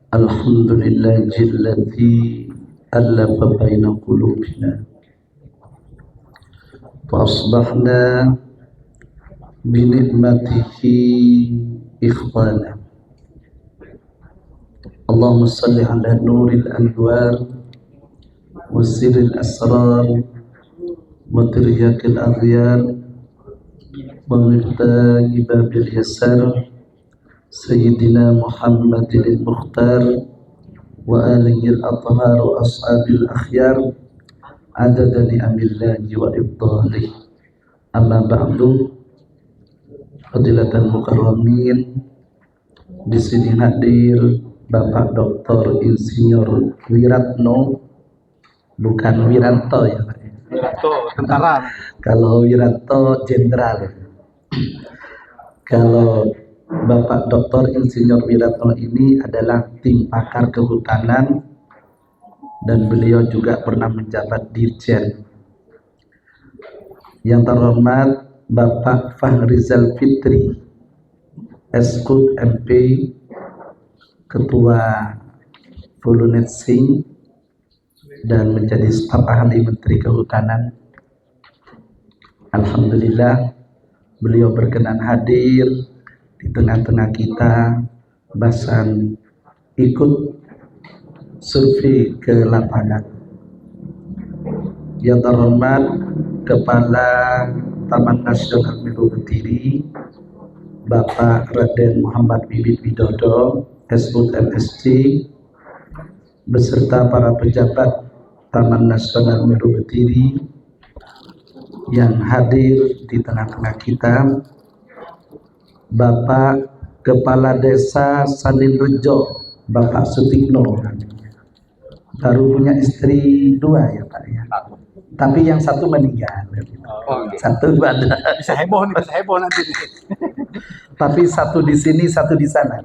Alhamdulillahilladzi alafa baina qulubina wa asbahna bi ni'matihi ikhwana. Allahumma salli ala nuril anwar wa sirril asrar wa tiryakil aghyar wa miftahi babil yasar Sayyidina Muhammadin al-Mukhtar wa alihi al-athhar wa ashabil akhyar adada ni'amillahi wa ibdalih. Amma ba'du, fadilatul mukarramin, di sini hadir Bapak Dr. Insinyur Wiratno, bukan Wiranto ya Pak. Wiranto tentara. Kalau Wiranto jenderal. Kalau Bapak Dr. Insinyur Wiratno ini adalah tim pakar kehutanan dan beliau juga pernah menjabat Dirjen. Yang terhormat Bapak Fahrizal Fitri, Eskut MP, Ketua Volunet Sing, dan menjadi staf ahli Menteri Kehutanan. Alhamdulillah beliau berkenan hadir di tengah-tengah kita, bahkan ikut survei ke lapangan. Yang terhormat Kepala Taman Nasional Meru Betiri, Bapak Raden Muhammad Bibit Widodo, Eskut MSc, beserta para pejabat Taman Nasional Meru Betiri yang hadir di tengah-tengah kita, Bapak Kepala Desa Saninrejo, Bapak Sutikno, baru punya istri 2 ya Pak ya, tapi yang satu meninggal. Satu ada. Bisa heboh nih, bisa heboh nanti. Tapi satu di sini, satu di sana.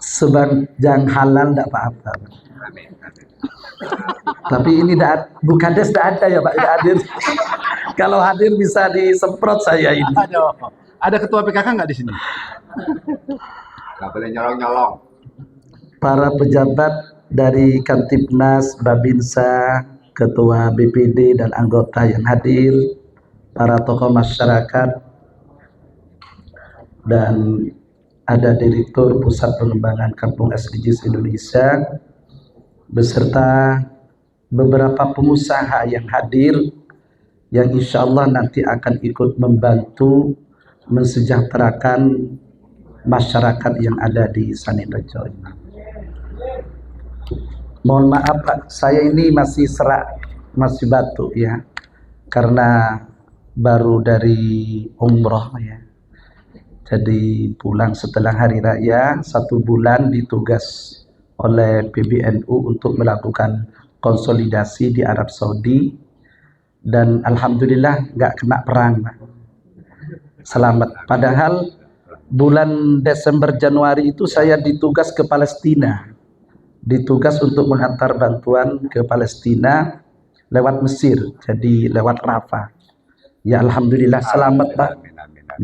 Sebanjang halal tidak apa-apa. Tapi ini bukan des tidak ada ya Pak, tidak hadir. Kalau hadir bisa disemprot saya ini. Ada ketua PKK nggak di sini? Nggak boleh nyolong-nyolong. Para pejabat dari Kamtibnas, Babinsa, Ketua BPD dan anggota yang hadir, para tokoh masyarakat, dan ada Direktur Pusat Pengembangan Kampung SDGs Indonesia, beserta beberapa pengusaha yang hadir, yang insya Allah nanti akan ikut membantu mensejahterakan masyarakat yang ada di Saninrejo ini. Mohon maaf Pak, saya ini masih serak, masih batuk ya, karena baru dari umroh ya. Jadi pulang setelah hari raya, 1 bulan ditugas oleh PBNU untuk melakukan konsolidasi di Arab Saudi, dan alhamdulillah nggak kena perang Pak. Selamat. Padahal bulan Desember Januari itu saya ditugas ke Palestina, ditugas untuk menghantar bantuan ke Palestina lewat Mesir, jadi lewat Rafah. Ya alhamdulillah selamat Pak,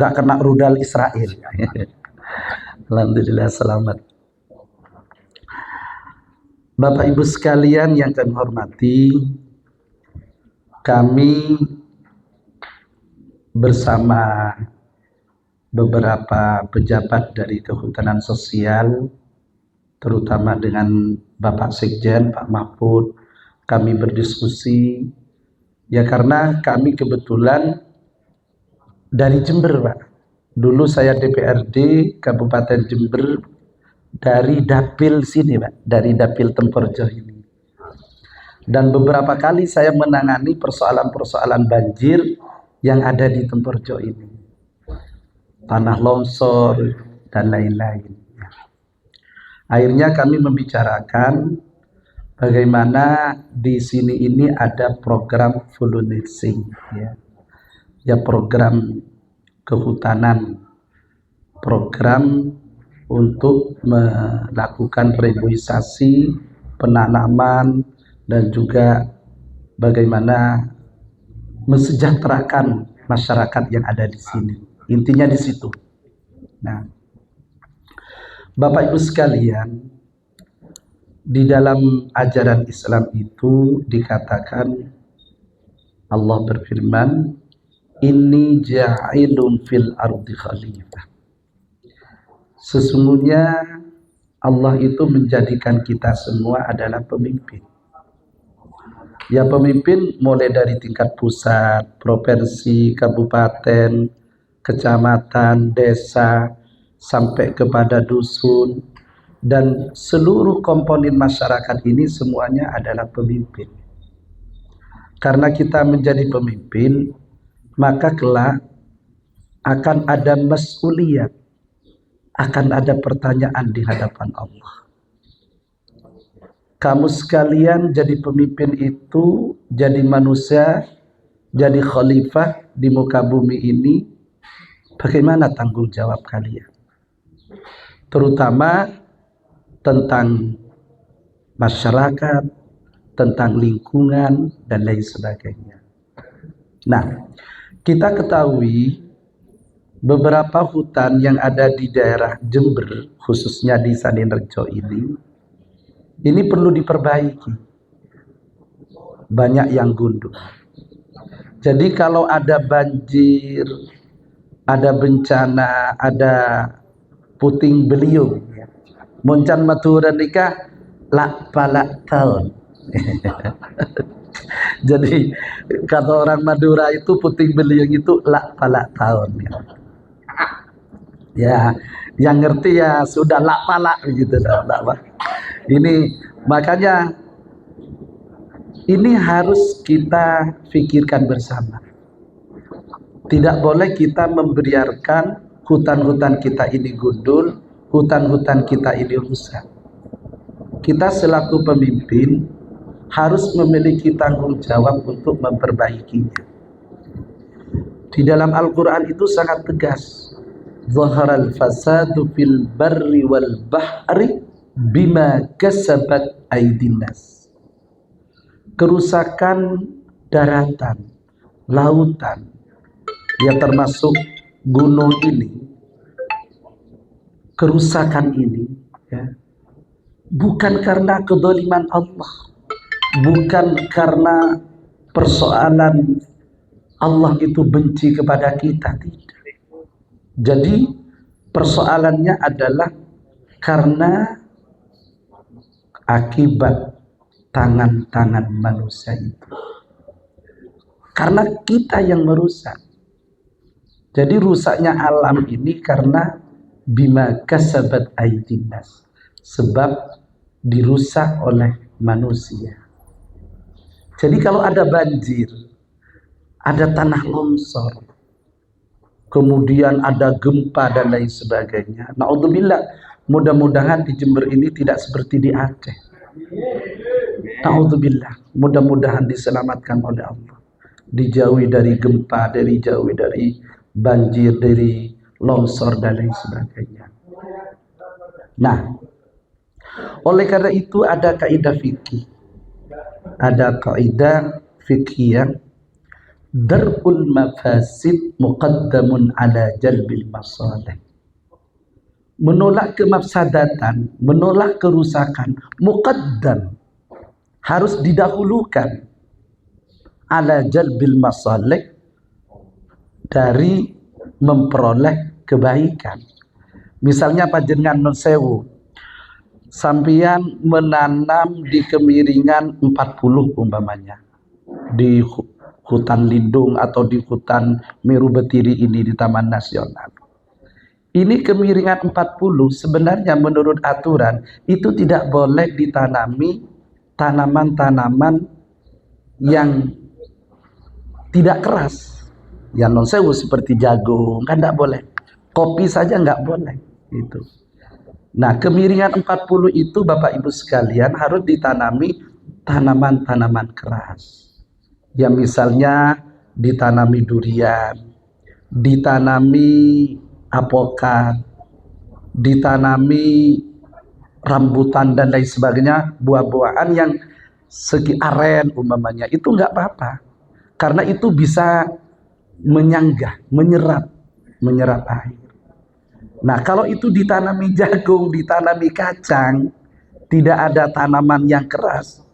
nggak kena rudal Israel. Alhamdulillah selamat. Bapak Ibu sekalian yang kami hormati, kami bersama beberapa pejabat dari Kehutanan Sosial, terutama dengan Bapak Sekjen, Pak Mahfud, kami berdiskusi, ya karena kami kebetulan dari Jember Pak. Dulu saya DPRD Kabupaten Jember, dari Dapil sini Pak, dari Dapil Temporjo ini. Dan beberapa kali saya menangani persoalan-persoalan banjir yang ada di Temporjo ini, tanah longsor dan lain-lain. Akhirnya kami membicarakan bagaimana di sini ini ada program volunteering, ya program kehutanan, program untuk melakukan reboisasi, penanaman, dan juga bagaimana mensejahterakan masyarakat yang ada di sini. Intinya di situ. Nah, Bapak Ibu sekalian, di dalam ajaran Islam itu dikatakan, Allah berfirman, inni ja'ilun fil ardi khalifah. Sesungguhnya Allah itu menjadikan kita semua adalah pemimpin. Ya, pemimpin mulai dari tingkat pusat, provinsi, kabupaten, kecamatan, desa, sampai kepada dusun, dan seluruh komponen masyarakat ini semuanya adalah pemimpin. Karena kita menjadi pemimpin, maka kelak akan ada mas'uliyat, akan ada pertanyaan di hadapan Allah. Kamu sekalian jadi pemimpin itu, jadi manusia, jadi khalifah di muka bumi ini, bagaimana tanggung jawab kalian? Terutama tentang masyarakat, tentang lingkungan, dan lain sebagainya. Nah, kita ketahui beberapa hutan yang ada di daerah Jember, khususnya di Saninrejo ini perlu diperbaiki. Banyak yang gundul. Jadi kalau ada banjir, ada bencana, ada puting beliung, muncan maturan nikah lak palak tahun. Jadi kata orang Madura itu puting beliung itu lak palak tahun. Ya, yang ngerti ya sudah lak palak begitu. Ini makanya ini harus kita pikirkan bersama. Tidak boleh kita membiarkan hutan-hutan kita ini gundul, hutan-hutan kita ini rusak. Kita selaku pemimpin harus memiliki tanggung jawab untuk memperbaikinya. Di dalam Al-Quran itu sangat tegas. Zaharal fasadu fil barri wal bahri bima kasabat aydin nas. Kerusakan daratan, lautan, ya termasuk gunung ini, kerusakan ini ya, bukan karena kedzaliman Allah, bukan karena persoalan Allah itu benci kepada kita, tidak. Jadi persoalannya adalah karena akibat tangan-tangan manusia itu. Karena kita yang merusak. Jadi rusaknya alam ini karena bima kasabat aydin nas, sebab dirusak oleh manusia. Jadi kalau ada banjir, ada tanah longsor, kemudian ada gempa dan lain sebagainya, naudzubillah, mudah-mudahan di Jember ini tidak seperti di Aceh. Naudzubillah, mudah-mudahan diselamatkan oleh Allah, dijauhi dari gempa, dijauhi dari banjir, dari longsor dan lain sebagainya. Nah, oleh karena itu ada kaidah fikih, ada kaidah fikih, darul mafasid muqaddamun ala jalbil masalih. Menolak kemafsadatan, menolak kerusakan, muqaddam, harus didahulukan ala jalbil masalih, dari memperoleh kebaikan. Misalnya panjenengan nun sewu, sampian menanam di kemiringan 40 umpamanya, di hutan lindung atau di hutan Meru Betiri ini di Taman Nasional. Ini kemiringan 40 sebenarnya menurut aturan itu tidak boleh ditanami tanaman-tanaman yang tidak keras. Ya non sewu seperti jagung kan tidak boleh. Kopi saja nggak boleh itu. Nah, kemiringan 40 itu Bapak Ibu sekalian harus ditanami tanaman-tanaman keras. Ya misalnya ditanami durian, ditanami apokat, ditanami rambutan dan lain sebagainya, buah-buahan yang segi aren umpamanya, itu nggak apa-apa. Karena itu bisa menyanggah, menyerap air. Nah, kalau itu ditanami jagung, ditanami kacang, tidak ada tanaman yang keras,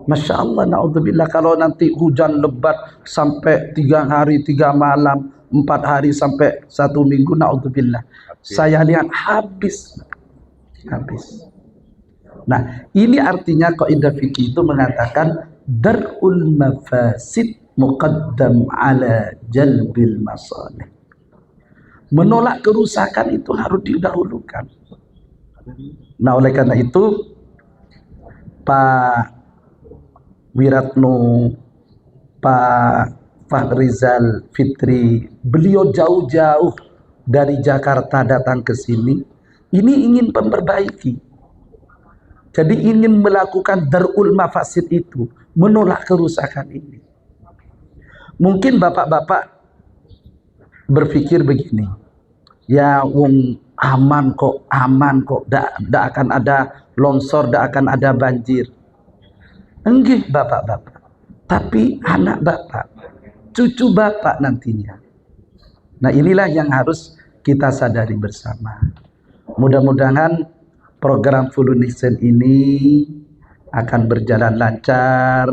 Masya Allah, na'udzubillah, kalau nanti hujan lebat sampai 3 hari 3 malam, 4 hari sampai 1 minggu, na'udzubillah, saya lihat habis. Nah, ini artinya kaidah fikih itu mengatakan dar'ul mafasid muqaddam ala jalbil masalih. Menolak kerusakan itu harus didahulukan. Nah, oleh karena itu Pak Wiratno, Pak Fahrizal Fitri, beliau jauh-jauh dari Jakarta datang ke sini. Ini ingin memperbaiki. Jadi ingin melakukan darul mafasid itu, menolak kerusakan ini. Mungkin bapak-bapak berpikir begini, ya wong aman kok, tidak akan ada longsor, tidak akan ada banjir. Enggak bapak-bapak, tapi anak bapak, cucu bapak nantinya. Nah, inilah yang harus kita sadari bersama. Mudah-mudahan program Full Nation ini akan berjalan lancar,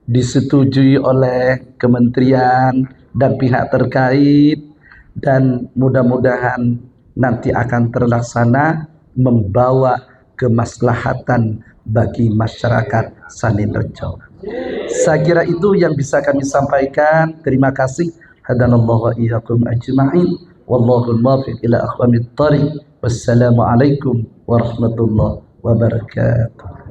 disetujui oleh kementerian dan pihak terkait, dan mudah-mudahan nanti akan terlaksana membawa kemaslahatan bagi masyarakat Saninrejo. Saya kira itu yang bisa kami sampaikan. Terima kasih. Hadanallahu wa iyyakum ajma'in. Wallahul muwaffiq ila aqwamit thoriq. Wassalamualaikum warahmatullahi wabarakatuh.